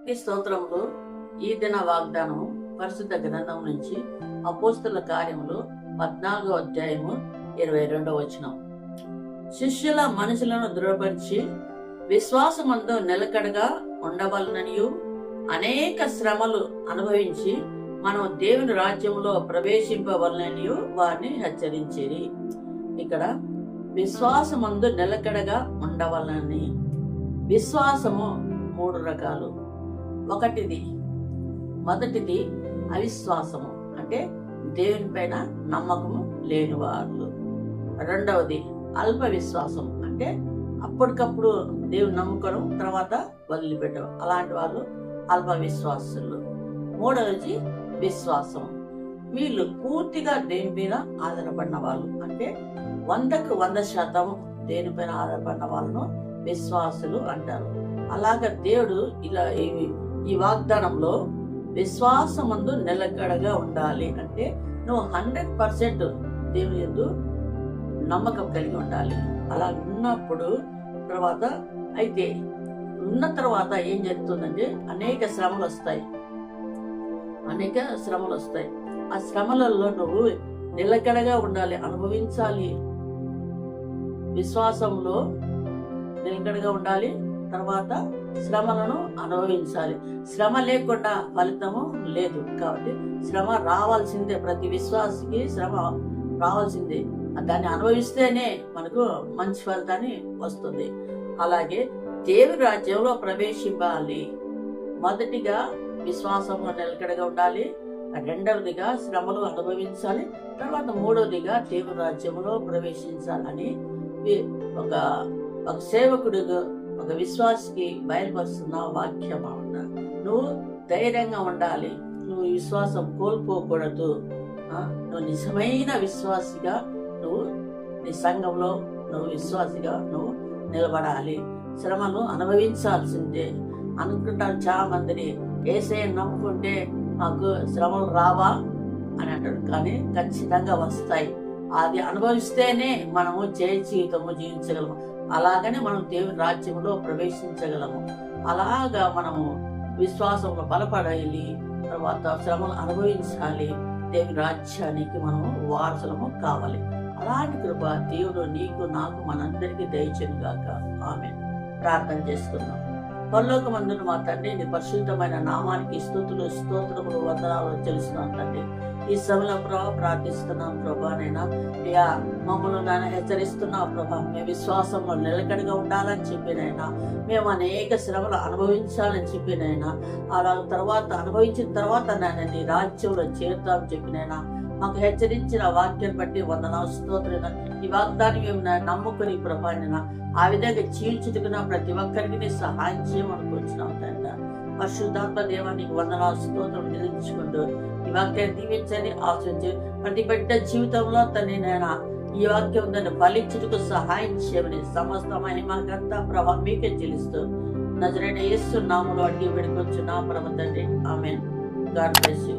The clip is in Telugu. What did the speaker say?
దేవునికి స్తోత్రములు. ఈ దిన వాగ్దానం పరిశుద్ధ గ్రంథం నుంచి అపోస్తల కార్యములు 14వ అధ్యాయము 22వ వచనం. శిష్యుల మనసులను దృఢపరిచి విశ్వాసమందు నిలకడగా ఉండవలననియు అనేక శ్రమలు అనుభవించి మనం దేవుని రాజ్యంలో ప్రవేశింపవలననియు వారిని హెచ్చరించిరి. ఇక్కడ విశ్వాసమందు నిలకడగా ఉండవలనని. విశ్వాసము 3 రకాలు. మొదటిది అవిశ్వాసము, అంటే దేవుని పైన నమ్మకము లేని వాళ్ళు. రెండవది అల్ప విశ్వాసం, అంటే అప్పటికప్పుడు దేవుని నమ్ముకోవడం తర్వాత వదిలిపెట్టడం, అలాంటి వాళ్ళు అల్ప విశ్వాసులు. మూడవది విశ్వాసం, వీళ్ళు పూర్తిగా దేని మీద ఆధారపడిన వాళ్ళు, అంటే 100కు 100% దేనిపైన ఆధారపడిన వాళ్ళను విశ్వాసులు అంటారు. అలాగా దేవుడు ఇలా ఈ వాగ్దానంలో విశ్వాసమందు నిలకడగా ఉండాలి అంటే నువ్వు 100% దేవుని యందు నమ్మకం కలిగి ఉండాలి. అలా ఉన్నప్పుడు ఉన్న తర్వాత ఏం జరుగుతుందంటే అనేక శ్రమలు వస్తాయి. ఆ శ్రమలలో నువ్వు నిలకడగా ఉండాలి, అనుభవించాలి. విశ్వాసంలో నిలకడగా ఉండాలి, తర్వాత శ్రమలను అనుభవించాలి. శ్రమ లేకుండా ఫలితము లేదు. కాబట్టి శ్రమ రావాల్సిందే, ప్రతి విశ్వాసికి శ్రమ రావాల్సిందే. దాన్ని అనుభవిస్తేనే మనకు మంచి ఫలితాన్ని వస్తుంది. అలాగే దేవుని రాజ్యంలో ప్రవేశించాలి. మొదటిగా విశ్వాసంలో నిలకడగా ఉండాలి, రెండవదిగా శ్రమలు అనుభవించాలి, తర్వాత మూడవదిగా దేవుని రాజ్యంలో ప్రవేశించాలని ఒక సేవకుడు ఒక విశ్వాసికి బయలుపరుస్తున్న వాక్యం అన్నమాట. నువ్వు ధైర్యంగా ఉండాలి, నువ్వు విశ్వాసం కోల్పోకూడదు. నువ్వు నిజమైన విశ్వాసిగా నువ్వు నీ సంఘంలో నువ్వు విశ్వాసిగా నువ్వు నిలబడాలి. శ్రమను అనుభవించాల్సిందే. అనుకుంటారు చాలా మందిని, యేసయ్యను నమ్ముకుంటే మాకు శ్రమలు రావా అని అంటాడు. కానీ ఖచ్చితంగా వస్తాయి. అది అనుభవిస్తేనే మనము జయ జీవితము జీవించగలము. అలాగనే మనం దేవుని రాజ్యంలో ప్రవేశించగలము. అలాగా మనము విశ్వాసంలో బలపడాలి, తర్వాత శ్రమలు అనుభవించాలి, దేవుని రాజ్యానికి మనము వారసులము కావాలి. అలాంటి కృప దేవుడు నీకు నాకు మనందరికీ దయచేయును గాక. ఆమేన్. ప్రార్థన చేసుకుందాం. పరలోకమందున మా తండ్రి, నీ పరిశుద్ధమైన నామానికి స్తోత్రములు వందనాలు చెల్లిస్తున్నాం తండ్రి. ఈ సమయంలో ప్రభా ప్రార్థిస్తున్నాం ప్రభా, నైనా అయ్యా మమ్మల్ని నాయన హెచ్చరిస్తున్నావు ప్రభా. మేము విశ్వాసంలో నిలకడగా ఉండాలని చెప్పినైనా, మేము అనేక శ్రమలు అనుభవించాలని చెప్పినైనా, అలా అనుభవించిన తర్వాత నాయన నీ రాజ్యంలో చేరుతామని చెప్పినైనా మాకు హెచ్చరించిన వాక్యాన్ని బట్టి వందనాలు స్తోత్రం. ఈ వాగ్దాన్ని మేము నమ్ముకుని ప్రభానైనా ఆ విధంగా చీల్చుతున్న ప్రతి ఒక్కరికి నీ సహాయం చేయమనుకుంటున్నాం తండ్రి. పరిశుద్ధాత్మ దేవానికి వందనాలు స్తోత్రం నిలించుకుంటూ ఈ వాక్యాన్ని దీవించని ఆశించి ప్రతి బిడ్డ జీవితంలో తనైనా ఈ వాక్యం దాన్ని ఫలించుటకు సహాయం చేయమని సమస్త మహిమకంతా ప్రభావం మీకే చెల్లిస్తూ నజరైన యేసు నామములో అడిగి వేడుకొంచున్నాం పరమ తండ్రి. ఆమేన్. God bless you.